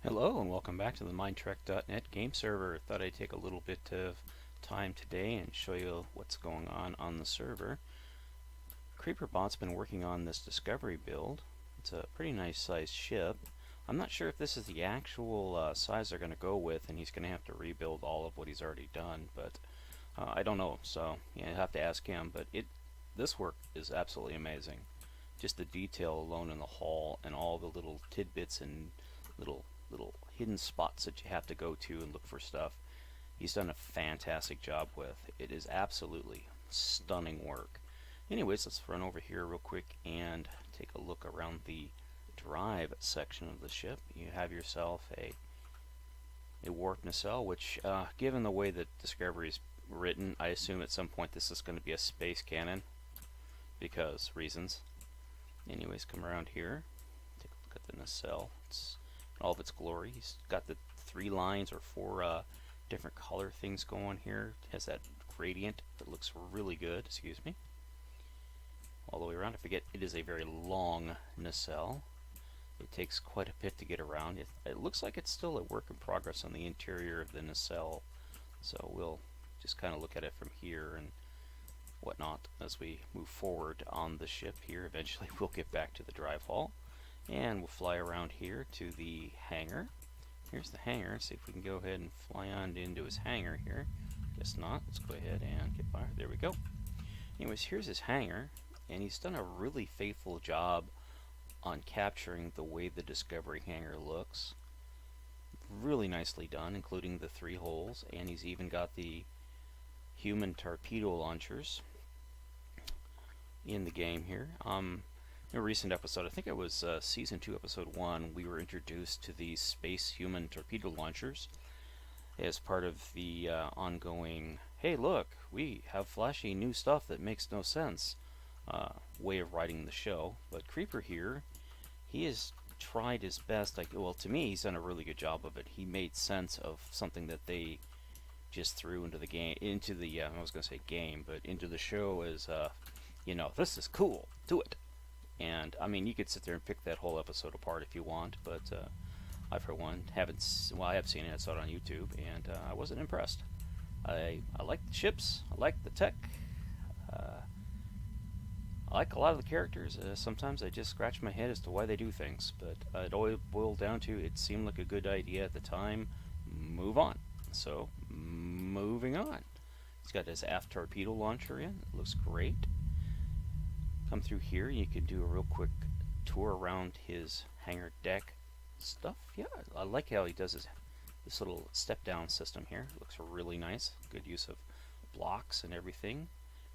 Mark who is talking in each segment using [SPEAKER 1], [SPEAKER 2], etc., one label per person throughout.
[SPEAKER 1] Hello and welcome back to the Minetrek.net game server. Thought I'd take a little bit of time today and show you what's going on the server. Crreeperbot's been working on this discovery build. It's a pretty nice sized ship. I'm not sure if this is the actual size they're going to go with, and he's going to have to rebuild all of what he's already done, but I don't know, so yeah, I have to ask him. But this work is absolutely amazing. Just the detail alone in the hull and all the little tidbits and little hidden spots that you have to go to and look for stuff. He's done a fantastic job with. It is absolutely stunning work. Anyways, let's run over here real quick and take a look around the drive section of the ship. You have yourself a Warpnacelle, which given the way that Discovery is written, I assume at some point this is going to be a space cannon because reasons. Anyways, come around here, take a look at the nacelle. It's all of its glory. He's got the 3 lines or 4 different color things going here. It has that gradient that looks really good. Excuse me. All the way around. I forget it is a very long nacelle. It takes quite a bit to get around. It looks like it's still a work in progress on the interior of the nacelle. So we'll just kind of look at it from here and whatnot as we move forward on the ship here. Eventually we'll get back to the drive hall. And we'll fly around here to the hangar. Here's the hangar. See if we can go ahead and fly on into his hangar here. Guess not. Let's go ahead and get by. There we go. Anyways, here's his hangar. And he's done a really faithful job on capturing the way the Discovery hangar looks. Really nicely done, including the 3 holes. And he's even got the human torpedo launchers in the game here. In a recent episode, I think it was Season 2, Episode 1, we were introduced to these space human torpedo launchers as part of the ongoing, hey look, we have flashy new stuff that makes no sense way of writing the show. But Crreeper here, he has tried his best. Well, to me, he's done a really good job of it. He made sense of something that they just threw into the game, I was going to say game, but into the show as, this is cool, do it. And I mean, you could sit there and pick that whole episode apart if you want, but I, for one, I have seen it. I saw it on YouTube, and I wasn't impressed. I like the ships. I like the tech. I like a lot of the characters. Sometimes I just scratch my head as to why they do things, but it all boiled down to it seemed like a good idea at the time. Move on. So, moving on. He's got his aft torpedo launcher in. It looks great. Come through here, you can do a real quick tour around his hangar deck stuff. Yeah, I like how he does this little step down system here. It looks really nice. Good use of blocks and everything.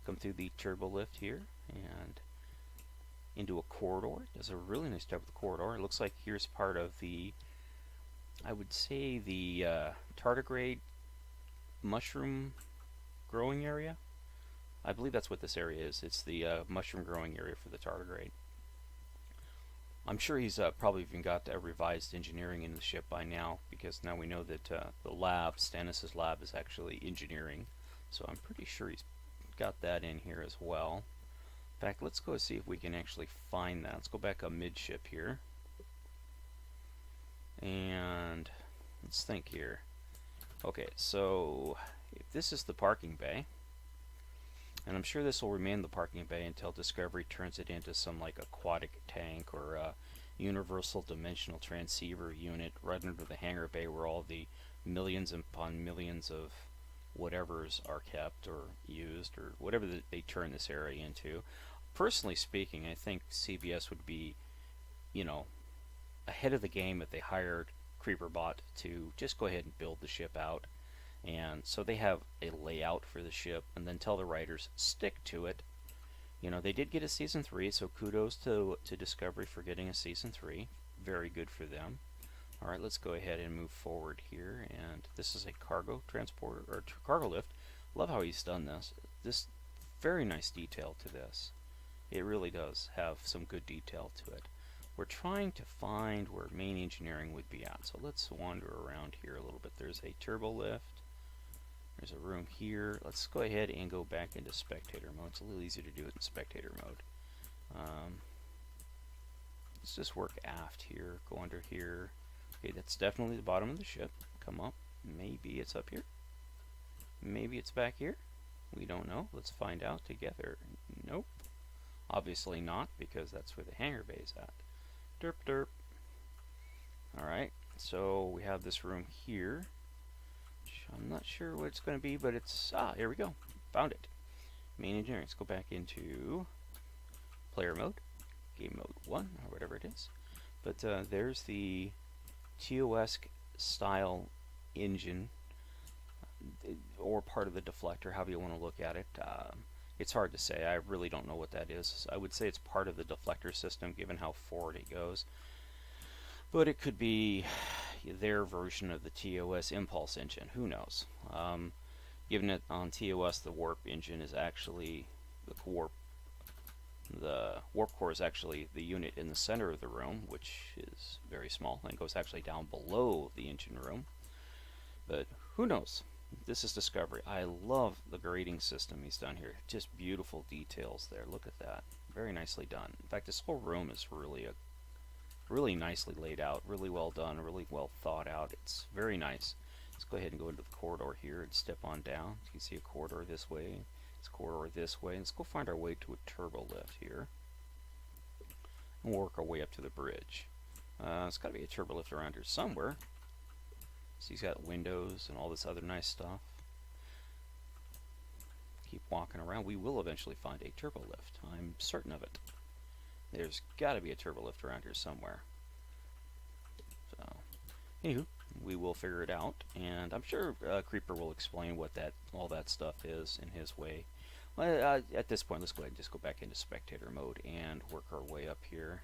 [SPEAKER 1] Come through the turbo lift here and into a corridor. Does a really nice job with the corridor. It looks like here's part of the, I would say, the tardigrade mushroom growing area. I believe that's what this area is. It's the mushroom growing area for the tardigrade. I'm sure he's probably even got revised engineering in the ship by now, because now we know that the lab, Stannis' lab, is actually engineering. So I'm pretty sure he's got that in here as well. In fact, let's go see if we can actually find that. Let's go back up midship here. And let's think here. Okay, so if this is the parking bay, and I'm sure this will remain the parking bay until Discovery turns it into some like aquatic tank or a universal dimensional transceiver unit right under the hangar bay where all the millions upon millions of whatevers are kept or used or whatever they turn this area into. Personally speaking, I think CBS would be, ahead of the game if they hired Crreeperbot to just go ahead and build the ship out. And so they have a layout for the ship and then tell the writers, stick to it. They did get a Season 3, so kudos to Discovery for getting a Season 3. Very good for them. Alright, let's go ahead and move forward here. And this is a cargo transporter, or cargo lift. Love how he's done this. This very nice detail to this. It really does have some good detail to it. We're trying to find where main engineering would be at. So let's wander around here a little bit. There's a turbo lift. There's a room here. Let's go ahead and go back into spectator mode. It's a little easier to do it in spectator mode. Let's just work aft here, go under here. Okay, that's definitely the bottom of the ship. Come up. Maybe it's up here. Maybe it's back here. We don't know. Let's find out together. Nope. Obviously not, because that's where the hangar bay is at. Derp derp. Alright, so we have this room here. I'm not sure what it's going to be, but it's... here we go. Found it. Main engineering. Let's go back into player mode. Game mode 1, or whatever it is. But there's the TOS style engine, or part of the deflector, however you want to look at it. It's hard to say. I really don't know what that is. I would say it's part of the deflector system, given how forward it goes. But it could be their version of the TOS impulse engine. Who knows? Given it on TOS, the warp engine is actually the warp core is actually the unit in the center of the room, which is very small, and goes actually down below the engine room. But who knows? This is Discovery. I love the grading system he's done here. Just beautiful details there. Look at that. Very nicely done. In fact, this whole room is really nicely laid out, really well done, really well thought out. It's very nice. Let's go ahead and go into the corridor here and step on down. You can see a corridor this way. It's a corridor this way. Let's go find our way to a turbo lift here. And work our way up to the bridge. It's got to be a turbo lift around here somewhere. So he's got windows and all this other nice stuff. Keep walking around. We will eventually find a turbo lift. I'm certain of it. There's got to be a turbo lift around here somewhere. So, anywho, we will figure it out, and I'm sure Crreeper will explain what all that stuff is in his way. Well, at this point, let's go ahead and just go back into spectator mode and work our way up here.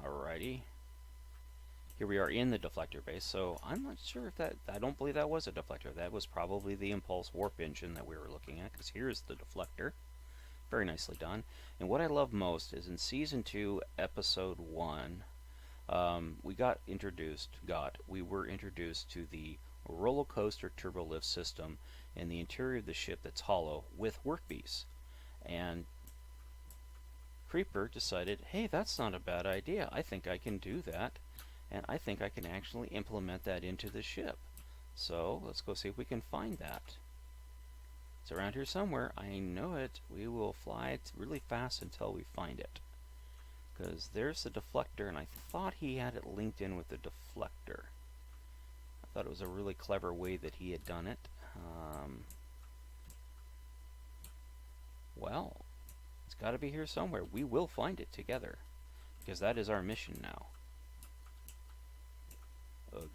[SPEAKER 1] Alrighty. Here we are in the deflector base, so I'm not sure if I don't believe that was a deflector. That was probably the impulse warp engine that we were looking at, because here's the deflector. Very nicely done. And what I love most is in Season 2, Episode 1, we were introduced to the roller coaster turbo lift system in the interior of the ship that's hollow with work bees. And Crreeper decided, hey, that's not a bad idea. I think I can do that. And I think I can actually implement that into the ship. So let's go see if we can find that. It's around here somewhere. I know it. We will fly it really fast until we find it. Because there's the deflector, and I thought he had it linked in with the deflector. I thought it was a really clever way that he had done it. Well, it's got to be here somewhere. We will find it together, because that is our mission now. Ugh.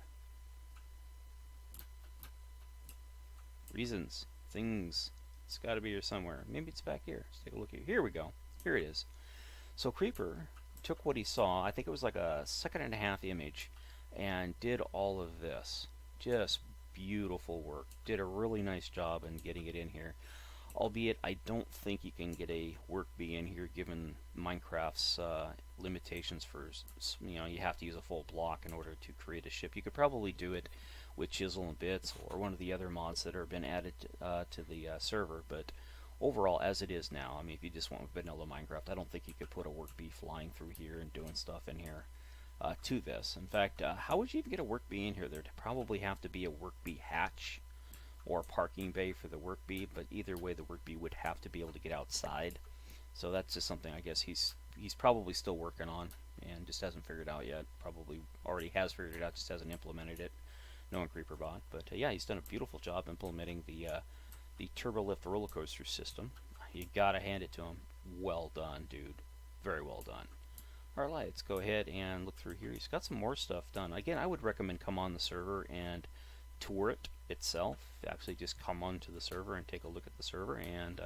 [SPEAKER 1] Reasons. Things. It's got to be here somewhere. Maybe it's back here. Let's take a look here. Here we go. Here it is. So Crreeper took what he saw, I think it was like a 1.5 second image, and did all of this. Just beautiful work. Did a really nice job in getting it in here. Albeit, I don't think you can get a work bee in here given Minecraft's limitations for, you have to use a full block in order to create a ship. You could probably do it with Chisel and Bits or one of the other mods that have been added to the server, but overall, as it is now, I mean, if you just went with vanilla Minecraft, I don't think you could put a work bee flying through here and doing stuff in here to this. In fact, how would you even get a work bee in here? There'd probably have to be a work bee hatch or parking bay for the work bee, but either way, the work bee would have to be able to get outside. So that's just something I guess he's probably still working on and just hasn't figured out yet. Probably already has figured it out, just hasn't implemented it. Knowing Crreeperbot, but yeah, he's done a beautiful job implementing the turbo lift roller coaster system. You gotta hand it to him. Well done, dude. Very well done. Alright, let's go ahead and look through here. He's got some more stuff done. Again, I would recommend come on the server and tour it itself. Actually, just come onto the server and take a look at the server and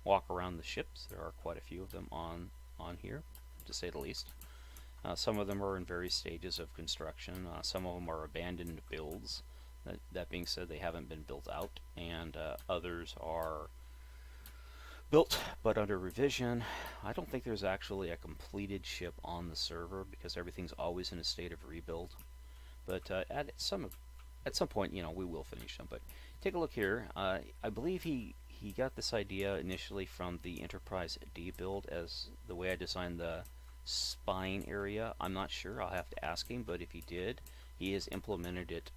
[SPEAKER 1] walk around the ships. There are quite a few of them on here, to say the least. Some of them are in various stages of construction. Some of them are abandoned builds. That being said, they haven't been built out, and others are built but under revision. I don't think there's actually a completed ship on the server because everything's always in a state of rebuild. But at some point, we will finish them. But take a look here. I believe he got this idea initially from the Enterprise D build, as the way I designed the spine area. I'm not sure. I'll have to ask him, but if he did, he has implemented it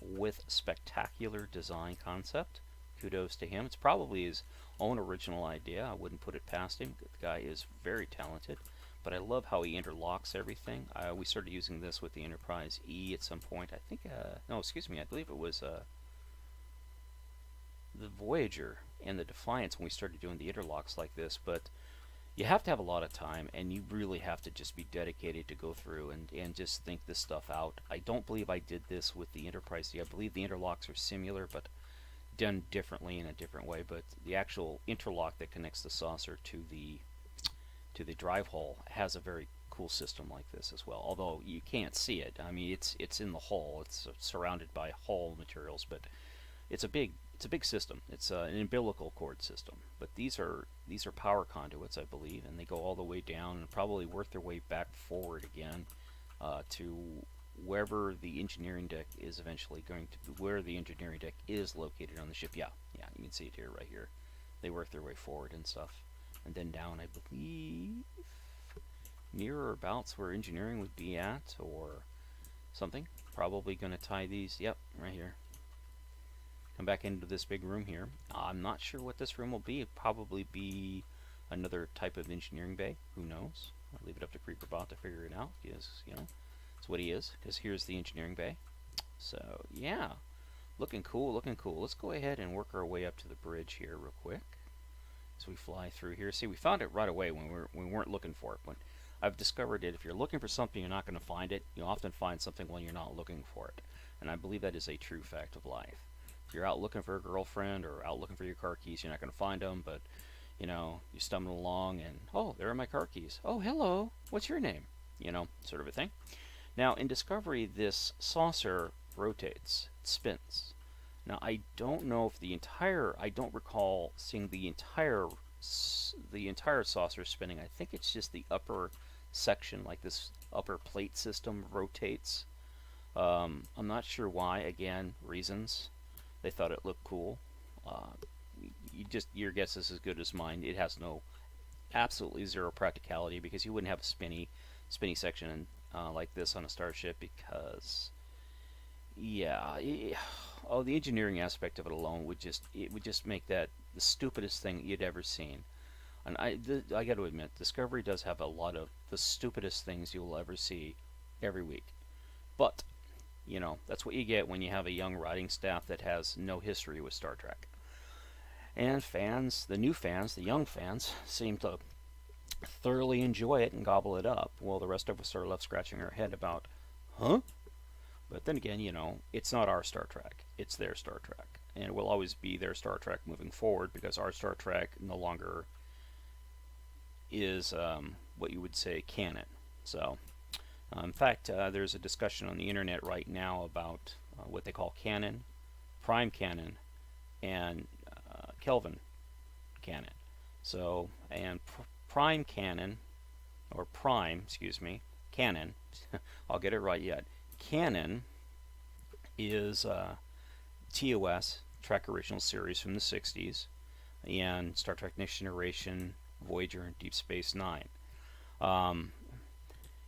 [SPEAKER 1] with spectacular design concept. Kudos to him. It's probably his own original idea. I wouldn't put it past him. The guy is very talented, but I love how he interlocks everything. We started using this with the Enterprise E at some point. I think, no, excuse me, I believe it was the Voyager and the Defiance when we started doing the interlocks like this, but you have to have a lot of time, and you really have to just be dedicated to go through and just think this stuff out. I don't believe I did this with the Enterprise D. I believe the interlocks are similar, but done differently in a different way. But the actual interlock that connects the saucer to the drive hull has a very cool system like this as well. Although you can't see it. I mean, it's in the hull. It's surrounded by hull materials, but it's a big system. It's an umbilical cord system. But these are power conduits, I believe, and they go all the way down and probably work their way back forward again to wherever the engineering deck is eventually going to be, where the engineering deck is located on the ship. Yeah, you can see it here, right here. They work their way forward and stuff, and then down, I believe, near or abouts where engineering would be at, or something. Probably going to tie these. Yep, right here. Come back into this big room here. I'm not sure what this room will be. It'll probably be another type of engineering bay. Who knows? I'll leave it up to Crreeper to figure it out. Because, you know, it's what he is. Because here's the engineering bay. So, yeah. Looking cool, looking cool. Let's go ahead and work our way up to the bridge here real quick. As we fly through here. See, we found it right away when we weren't looking for it. When I've discovered it, if you're looking for something, you're not going to find it. You often find something when you're not looking for it. And I believe that is a true fact of life. If you're out looking for a girlfriend or out looking for your car keys, you're not going to find them, but, you know, you stumble along and, oh, there are my car keys. Oh, hello, what's your name? You know, sort of a thing. Now, in Discovery, this saucer rotates, it spins. Now, I don't know if I don't recall seeing the entire saucer spinning. I think it's just the upper section, like this upper plate system rotates. I'm not sure why, again, reasons. They thought it looked cool. Your guess is as good as mine. It has absolutely zero practicality, because you wouldn't have a spinny section like this on a starship, because, yeah, the engineering aspect of it alone would just make that the stupidest thing you'd ever seen. And I got to admit, Discovery does have a lot of the stupidest things you'll ever see every week, but you know, that's what you get when you have a young writing staff that has no history with Star Trek. And fans, the new fans, the young fans, seem to thoroughly enjoy it and gobble it up, while the rest of us are left scratching our head about, huh? But then again, you know, it's not our Star Trek. It's their Star Trek. And it will always be their Star Trek moving forward, because our Star Trek no longer is what you would say canon. So, in fact, there's a discussion on the internet right now about what they call canon, prime canon, and Kelvin canon. So, and prime canon, or prime, excuse me, canon, I'll get it right yet. Canon is TOS, Trek Original Series from the 60s, and Star Trek Next Generation, Voyager, and Deep Space Nine.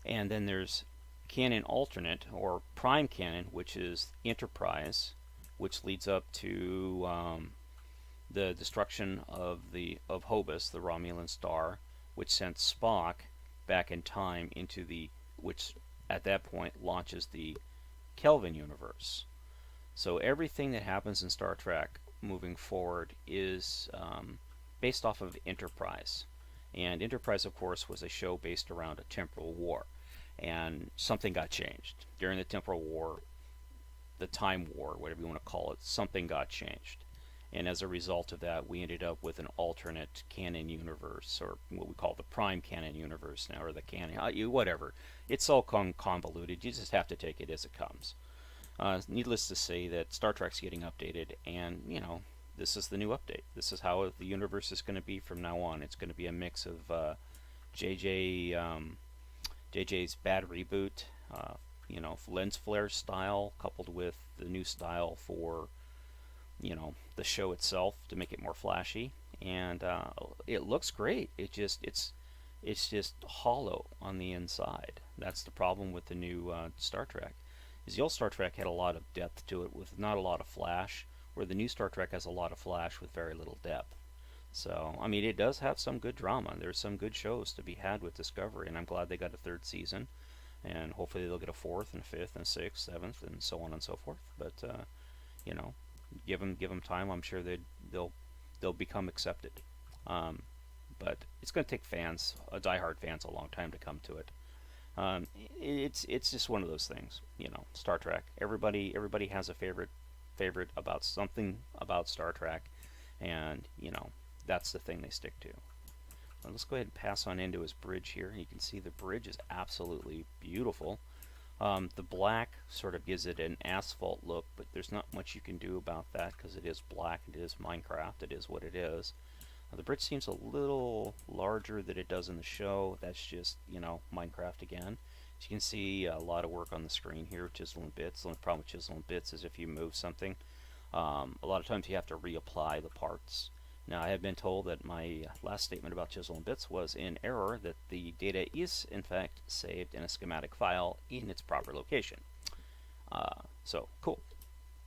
[SPEAKER 1] And then there's canon alternate, or prime canon, which is Enterprise, which leads up to the destruction of Hobus, the Romulan star, which sent Spock back in time into which at that point launches the Kelvin universe. So everything that happens in Star Trek moving forward is based off of Enterprise. And Enterprise, of course, was a show based around a temporal war. And something got changed. During the temporal war, the time war, whatever you want to call it, something got changed. And as a result of that, we ended up with an alternate canon universe, or what we call the prime canon universe now, or the canon, whatever. It's all convoluted. You just have to take it as it comes. Needless to say that Star Trek's getting updated, and, you know, this is the new update. This is how the universe is going to be from now on. It's going to be a mix of JJ's bad reboot, you know, lens flare style, coupled with the new style for, you know, the show itself to make it more flashy. And it looks great. It's it's just hollow on the inside. That's the problem with the new Star Trek. Is the old Star Trek had a lot of depth to it with not a lot of flash, where the new Star Trek has a lot of flash with very little depth. So, I mean, it does have some good drama. There's some good shows to be had with Discovery, and I'm glad they got a third season. And hopefully they'll get a fourth and fifth and sixth, seventh, and so on and so forth. But you know, give them time. I'm sure they'll become accepted. But it's going to take fans, diehard fans, a long time to come to it. It's just one of those things. You know, Star Trek. Everybody has a favorite about something about Star Trek, and you know, that's the thing they stick to. Well, let's go ahead and pass on into his bridge here. You can see the bridge is absolutely beautiful. The black sort of gives it an asphalt look, but there's not much you can do about that because it is black. It is Minecraft. It is what it is. The bridge seems a little larger than it does in the show. That's just, you know, Minecraft again. As you can see, a lot of work on the screen here with chisel and bits. The only problem with chisel and bits is if you move something, a lot of times you have to reapply the parts. Now, I have been told that my last statement about chisel and bits was in error, that the data is, in fact, saved in a schematic file in its proper location. So, cool.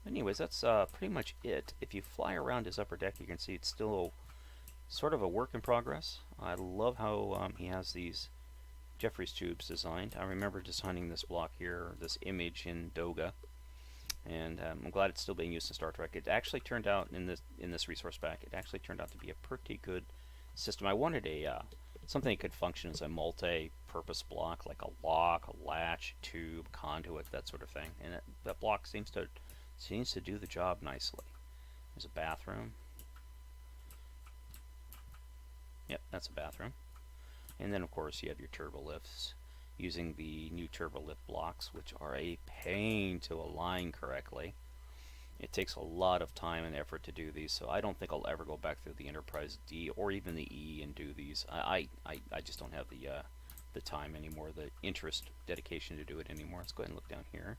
[SPEAKER 1] Anyways, that's pretty much it. If you fly around his upper deck, you can see it's still sort of a work in progress. I love how he has these Jeffries tubes designed. I remember designing this block here, this image in Doga. And I'm glad it's still being used in Star Trek. It actually turned out in this resource pack. It actually turned out to be a pretty good system. I wanted a something that could function as a multi-purpose block, like a lock, a latch, tube, conduit, that sort of thing. And that block seems to do the job nicely. There's a bathroom. Yep, that's a bathroom. And then of course you have your turbo lifts, using the new turbo lift blocks, which are a pain to align correctly. It takes a lot of time and effort to do these, so I don't think I'll ever go back through the Enterprise D or even the E and do these. I just don't have the time anymore, the interest, dedication to do it anymore. Let's go ahead and look down here.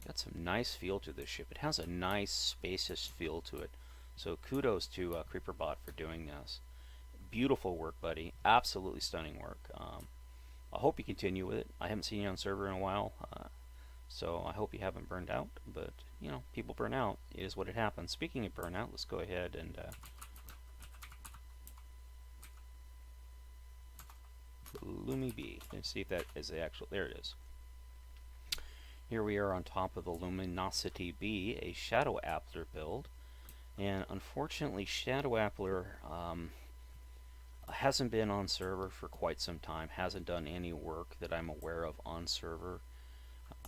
[SPEAKER 1] Got some nice feel to this ship. It has a nice spacious feel to it. So kudos to Crreeper for doing this. Beautiful work, buddy. Absolutely stunning work. I hope you continue with it. I haven't seen you on server in a while, so I hope you haven't burned out. But, you know, people burn out. It is what it happens. Speaking of burnout, let's go ahead and Lumi-B. Let's see if that is the actual... There it is. Here we are on top of the Luminosity-B, a Shadow Appler build. And unfortunately, Shadow Appler... hasn't been on server for quite some time, hasn't done any work that I'm aware of on server.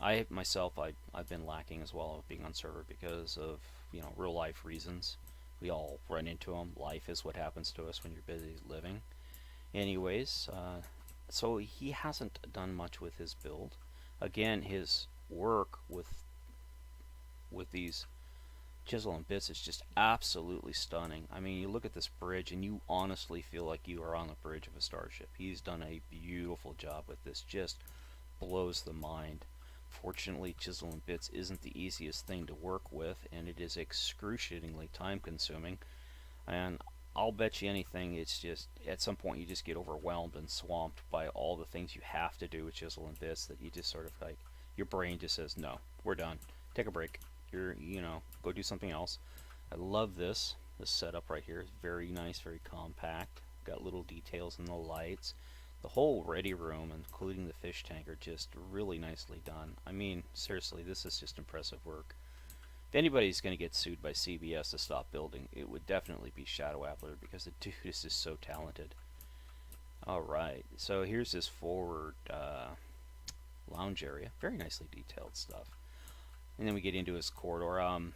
[SPEAKER 1] I've been lacking as well of being on server because of, you know, real life reasons. We all run into them. Life is what happens to us when you're busy living. Anyways, so he hasn't done much with his build. Again, his work with these chisel and bits is just absolutely stunning. I mean, you look at this bridge and you honestly feel like you are on the bridge of a starship. He's done a beautiful job with this. Just blows the mind. Fortunately, chisel and bits isn't the easiest thing to work with, and it is excruciatingly time consuming. And I'll bet you anything, it's just at some point you just get overwhelmed and swamped by all the things you have to do with chisel and bits that you just sort of like, your brain just says, no, we're done. Take a break. You know, go do something else. I love this setup right here. It's very nice, very compact. Got little details in the lights. The whole ready room, including the fish tank, are just really nicely done. I mean, seriously, this is just impressive work. If anybody's going to get sued by CBS to stop building, it would definitely be Shadow Appler, because the dude is just so talented. Alright, so here's this forward lounge area. Very nicely detailed stuff. And then we get into his corridor. I'm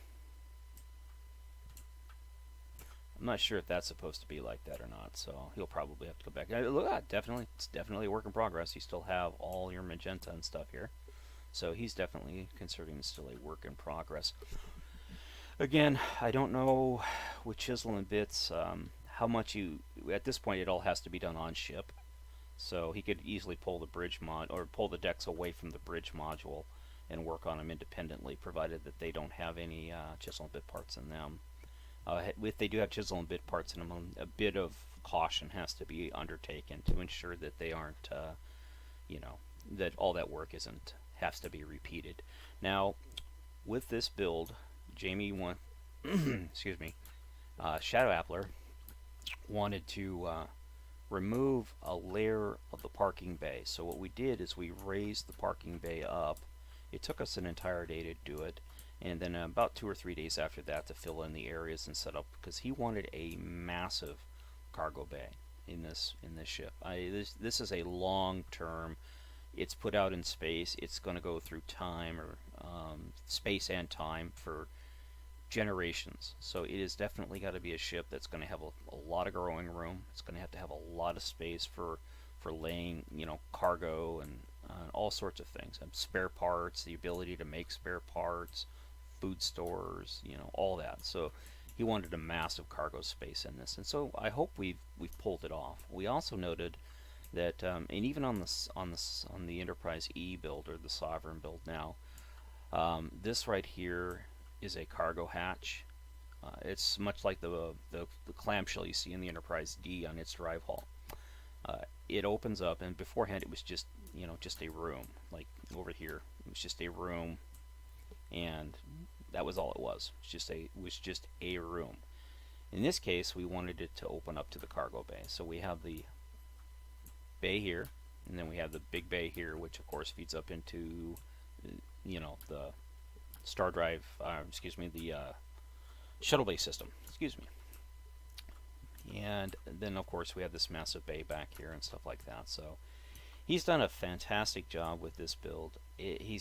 [SPEAKER 1] not sure if that's supposed to be like that or not, so he'll probably have to go back. Look, it's definitely a work in progress. You still have all your magenta and stuff here, so he's definitely considering it still a work in progress. Again, I don't know with chisel and bits how much at this point it all has to be done on ship, so he could easily pull the bridge or pull the decks away from the bridge module and work on them independently, provided that they don't have any chisel and bit parts in them. If they do have chisel and bit parts in them, a bit of caution has to be undertaken to ensure that they aren't, you know, that all that work isn't has to be repeated. Now, with this build, Jamie excuse me, Shadow Appler wanted to remove a layer of the parking bay. So what we did is we raised the parking bay up. It took us an entire day to do it, and then about 2 or 3 days after that to fill in the areas and set up, because he wanted a massive cargo bay in this ship. This is a long term. It's put out in space. It's going to go through time, or space and time, for generations. So it is definitely got to be a ship that's going to have a lot of growing room. It's going to have a lot of space for laying, you know, cargo and all sorts of things. And spare parts, the ability to make spare parts, food stores, you know, all that. So he wanted a massive cargo space in this, and so I hope we've pulled it off. We also noted that, and even on the Enterprise E build, or the Sovereign build now, this right here is a cargo hatch. It's much like the clamshell you see in the Enterprise D on its drive hull. It opens up, and beforehand it was just, you know, just a room. Like over here, it was just a room, and that was all it was. It was just a room. In this case, we wanted it to open up to the cargo bay. So we have the bay here, and then we have the big bay here, which of course feeds up into, you know, the star drive, the shuttle bay system, and then of course we have this massive bay back here and stuff like that. So he's done a fantastic job with this build. He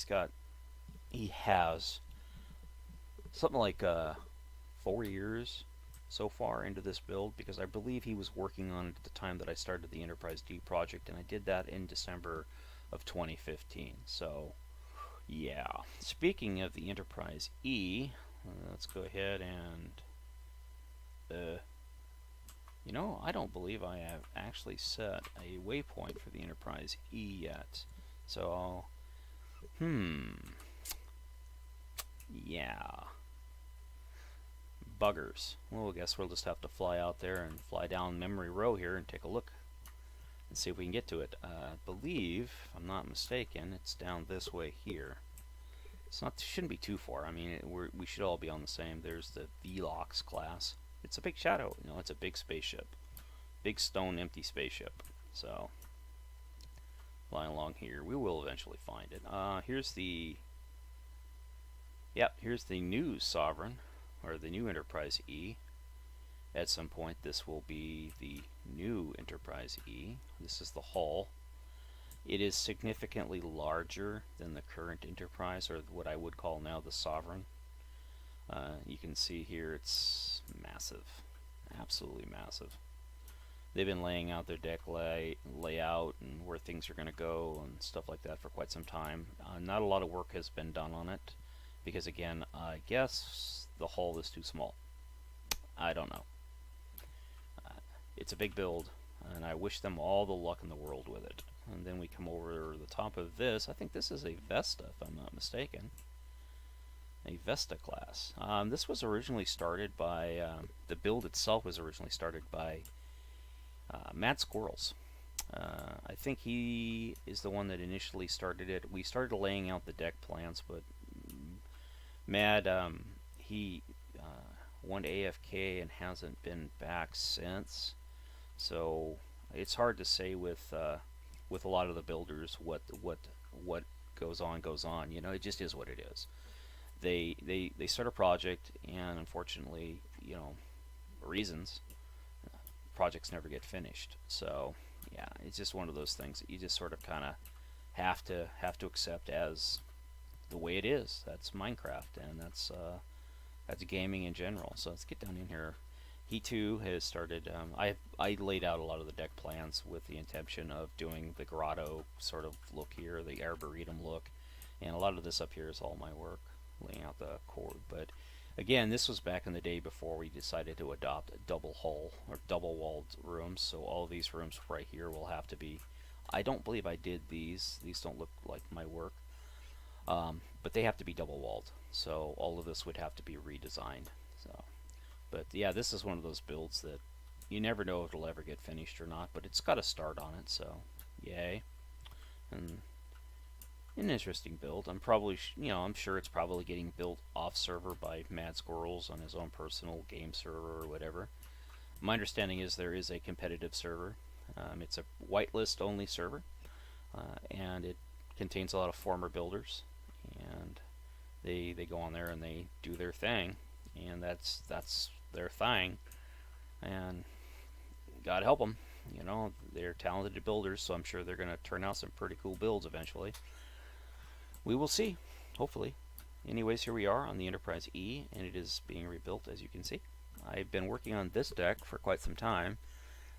[SPEAKER 1] has something like 4 years so far into this build, because I believe he was working on it at the time that I started the Enterprise D project, and I did that in December of 2015. So yeah, speaking of the Enterprise E, let's go ahead and you know, I don't believe I have actually set a waypoint for the Enterprise E yet. So yeah, buggers. Well, I guess we'll just have to fly out there and fly down memory row here and take a look and see if we can get to it. I believe, if I'm not mistaken, it's down this way here. Shouldn't be too far. I mean, we should all be on the same. There's the Velox class. It's a big shadow. You know, it's a big spaceship, big stone empty spaceship. So flying along here, we will eventually find it. Here's the new Sovereign, or the new Enterprise E. At some point, this will be the new Enterprise E. This is the hull. It is significantly larger than the current Enterprise, or what I would call now the Sovereign. You can see here it's massive, absolutely massive. They've been laying out their deck layout and where things are going to go and stuff like that for quite some time. Not a lot of work has been done on it, because again, I guess the hull is too small. I don't know. It's a big build, and I wish them all the luck in the world with it. And then we come over the top of this. I think this is a Vesta, if I'm not mistaken. A Vesta class. This was originally started by, the build itself was originally started by Mad Squirrels. I think he is the one that initially started it. We started laying out the deck plans, but Mad, he went AFK and hasn't been back since. So it's hard to say with a lot of the builders what goes on. You know, it just is what it is. They start a project, and unfortunately, you know, reasons, projects never get finished. So yeah, it's just one of those things that you just sort of kind of have to accept as the way it is. That's Minecraft, and that's gaming in general. So let's get down in here. He too has started. I laid out a lot of the deck plans with the intention of doing the grotto sort of look here, the arboretum look, and a lot of this up here is all my work, laying out the core. But again, this was back in the day before we decided to adopt a double hull or double walled rooms. So all of these rooms right here will have to be. I don't believe I did these. These don't look like my work, but they have to be double walled. So all of this would have to be redesigned. So But yeah, this is one of those builds that you never know if it'll ever get finished or not, but it's got a start on it, so yay. And an interesting build. I'm probably, I'm sure it's probably getting built off server by Mad Squirrels on his own personal game server or whatever. My understanding is there is a competitive server. It's a whitelist only server, and it contains a lot of former builders, and they go on there and they do their thing, and that's their thing, and God help them. They're talented builders, so I'm sure they're going to turn out some pretty cool builds eventually. We will see, hopefully. Anyways, here we are on the Enterprise E, and it is being rebuilt, as you can see. I've been working on this deck for quite some time.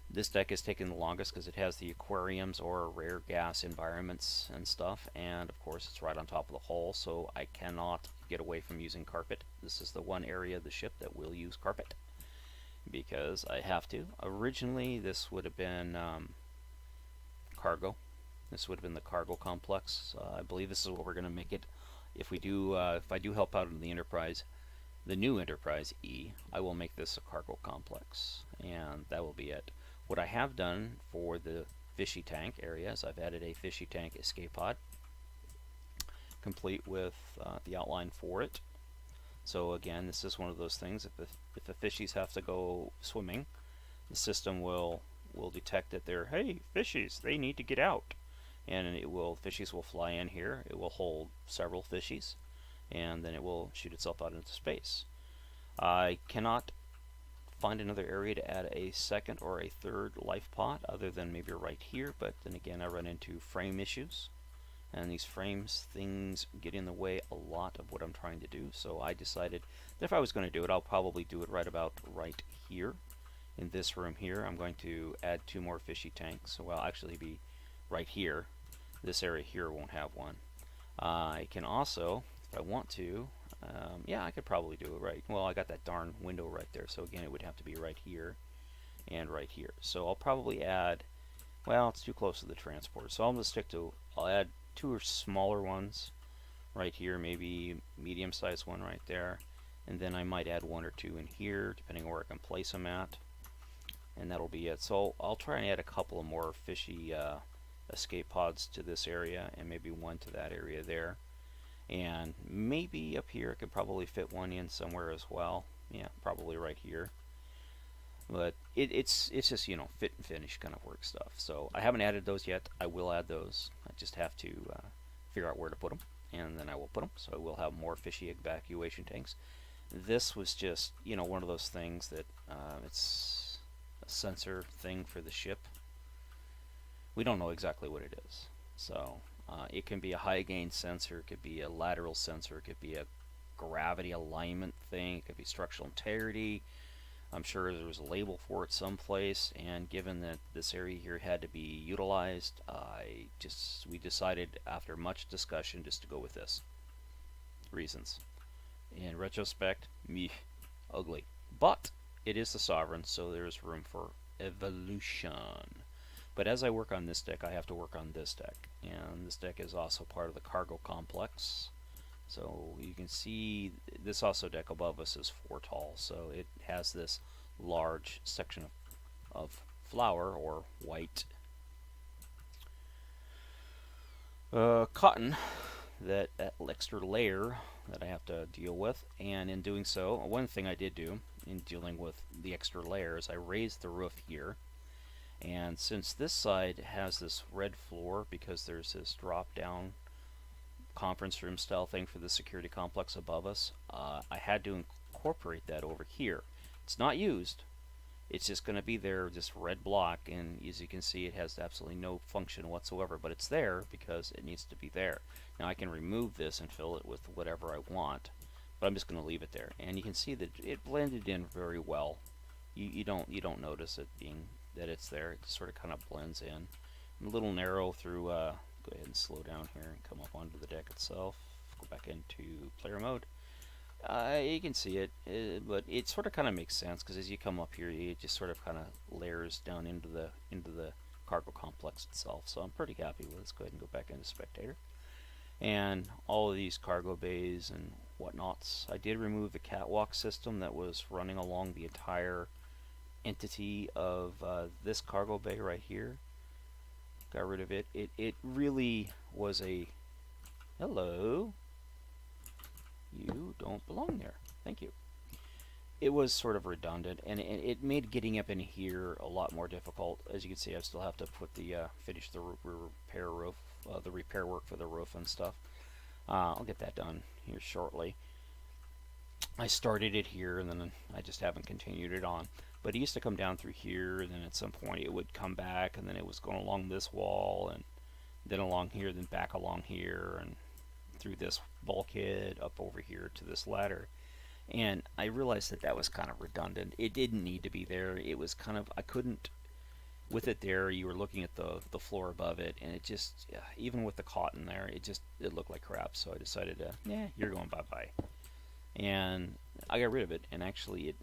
[SPEAKER 1] This deck has taken the longest because it has the aquariums or rare gas environments and stuff, and of course it's right on top of the hull, so I cannot get away from using carpet. This is the one area of the ship that will use carpet, because I have to. Originally this would have been cargo. This would have been the cargo complex. I believe this is what we're going to make it. If we do, if I do help out in the Enterprise, the new Enterprise E, I will make this a cargo complex, and that will be it. What I have done for the fishy tank areas, I've added a fishy tank escape pod, complete with the outline for it. So again, this is one of those things. If the fishies have to go swimming, the system will detect that they're, hey, fishies, they need to get out. And fishies will fly in here. It will hold several fishies, and then it will shoot itself out into space. I cannot find another area to add a second or a third life pod other than maybe right here, but then again I run into frame issues, and these frames things get in the way a lot of what I'm trying to do, so I decided that if I was going to do it, I'll probably do it right about right here. In this room here, I'm going to add 2 more fishy tanks, so I'll actually be right here. This area here won't have one. I can also, if I want to, yeah, I could probably do it right. Well, I got that darn window right there, so again, it would have to be right here and right here. So I'll probably add, well, it's too close to the transport, so I'll just stick to, I'll add 2 smaller ones right here, maybe medium-sized one right there, and then I might add 1 or 2 in here, depending on where I can place them at, and that'll be it. So I'll try and add a couple of more fishy escape pods to this area, and maybe 1 to that area there, and maybe up here I could probably fit 1 in somewhere as well. Yeah, probably right here. But it's just, fit and finish kind of work stuff. So I haven't added those yet. I will add those. I just have to figure out where to put them, and then I will put them. So we'll have more fishy evacuation tanks. This was just, one of those things that it's a sensor thing for the ship. We don't know exactly what it is. So it can be a high gain sensor, it could be a lateral sensor, it could be a gravity alignment thing, it could be structural integrity. I'm sure there was a label for it someplace, and given that this area here had to be utilized, we decided after much discussion just to go with this. Reasons. In retrospect, meh, ugly. But it is the Sovereign, so there's room for evolution. But as I work on this deck, I have to work on this deck. And this deck is also part of the cargo complex. So you can see this also deck above us is 4 tall. So it has this large section of flour or white cotton, that extra layer that I have to deal with. And in doing so, one thing I did do in dealing with the extra layers, I raised the roof here. And since this side has this red floor because there's this drop down conference room style thing for the security complex above us, I had to incorporate that over here. It's not used, it's just going to be there, this red block, and as you can see it has absolutely no function whatsoever, but it's there because it needs to be there. Now I can remove this and fill it with whatever I want, but I'm just going to leave it there, and you can see that it blended in very well. You don't notice it being that it's there. It just sort of kind of blends in. A little narrow through, go ahead and slow down here and come up onto the deck itself. Go back into player mode. You can see it, but it sort of kind of makes sense because as you come up here, it just sort of kind of layers down into the cargo complex itself. So I'm pretty happy with it. Let's go ahead and go back into spectator. And all of these cargo bays and whatnots. I did remove the catwalk system that was running along the entire entity of this cargo bay right here. Got rid of it. It really was a... Hello? You don't belong there. Thank you. It was sort of redundant, and it made getting up in here a lot more difficult. As you can see, I still have to put the finish the repair roof, the repair work for the roof and stuff. I'll get that done here shortly. I started it here, and then I just haven't continued it on. But it used to come down through here, and then at some point it would come back, and then it was going along this wall, and then along here, then back along here, and through this bulkhead up over here to this ladder. And I realized that that was kind of redundant. It didn't need to be there. It was kind of, I couldn't, with it there, you were looking at the floor above it, and it just, even with the cotton there, it looked like crap. So I decided to, yeah, you're going bye-bye. And I got rid of it, and actually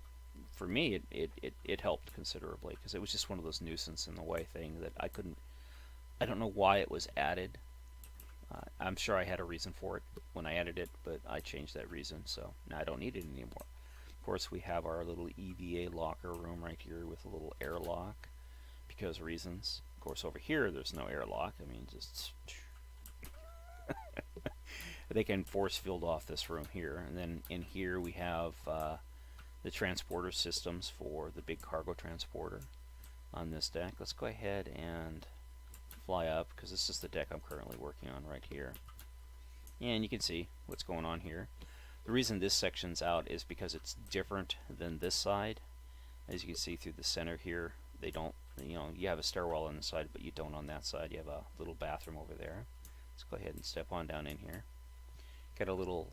[SPEAKER 1] for me, it helped considerably, because it was just one of those nuisance in the way thing that I don't know why it was added. I'm sure I had a reason for it when I added it, but I changed that reason, so now I don't need it anymore. Of course, we have our little EVA locker room right here with a little airlock, because reasons. Of course, over here, there's no airlock. I mean, just... They can force field off this room here, and then in here we have the transporter systems for the big cargo transporter on this deck. Let's go ahead and fly up, because this is the deck I'm currently working on right here. And you can see what's going on here. The reason this section's out is because it's different than this side. As you can see through the center here, they don't, you have a stairwell on the side, but you don't on that side. You have a little bathroom over there. Let's go ahead and step on down in here. Got a little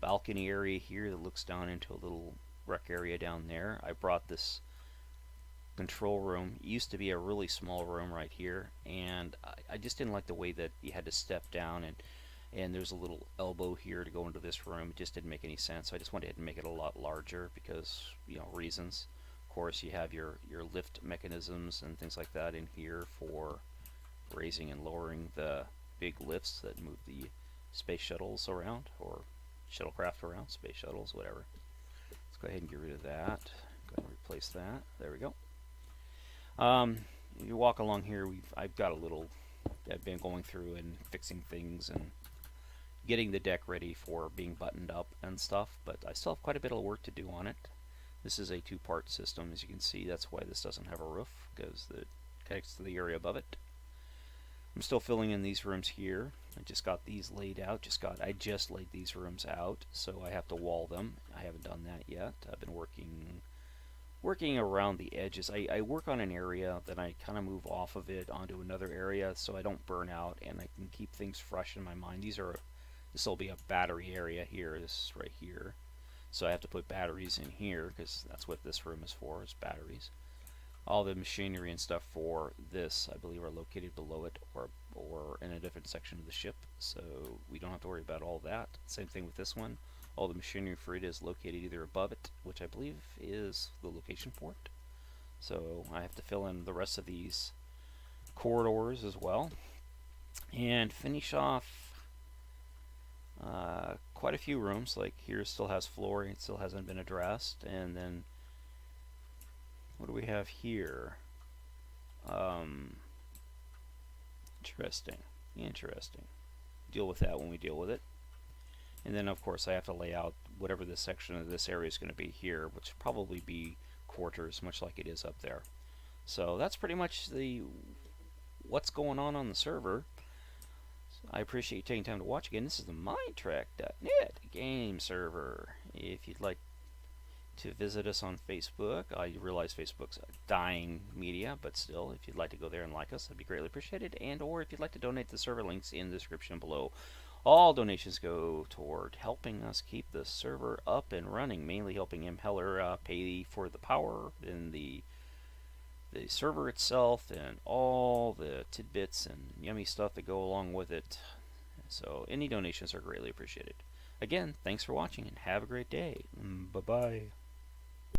[SPEAKER 1] balcony area here that looks down into a little rec area down there. I brought this control room. It used to be a really small room right here, and I just didn't like the way that you had to step down, and there's a little elbow here to go into this room. It just didn't make any sense. So I just went ahead and make it a lot larger because, reasons. Of course, you have your lift mechanisms and things like that in here for raising and lowering the big lifts that move the space shuttles around, or shuttlecraft around, space shuttles, whatever. Let's go ahead and get rid of that. Go ahead and replace that. There we go. You walk along here, I've been going through and fixing things and getting the deck ready for being buttoned up and stuff, but I still have quite a bit of work to do on it. This is a two-part system, as you can see. That's why this doesn't have a roof, because it connects to the area above it. I'm still filling in these rooms here. I just got these laid out. I just laid these rooms out, so I have to wall them. I haven't done that yet. I've been working around the edges. I work on an area, then I kind of move off of it onto another area so I don't burn out and I can keep things fresh in my mind. This will be a battery area here. This is right here. So I have to put batteries in here because that's what this room is for, is batteries. All the machinery and stuff for this, I believe, are located below it or in a different section of the ship, so we don't have to worry about all that. Same thing with this one. All the machinery for it is located either above it, which I believe is the location for it. So I have to fill in the rest of these corridors as well. And finish off quite a few rooms. Like here still has flooring, it still hasn't been addressed. And then what do we have here? Interesting. Deal with that when we deal with it. And then of course I have to lay out whatever this section of this area is going to be here, which will probably be quarters, much like it is up there. So that's pretty much what's going on the server. So I appreciate you taking time to watch again. This is the Minetrek.net game server. If you'd like to visit us on Facebook, I realize Facebook's a dying media, but still, if you'd like to go there and like us, that'd be greatly appreciated. And or if you'd like to donate, the server links in the description below. All donations go toward helping us keep the server up and running, mainly helping Impeller pay for the power and the server itself and all the tidbits and yummy stuff that go along with it. So any donations are greatly appreciated. Again, thanks for watching and have a great day. Bye-bye.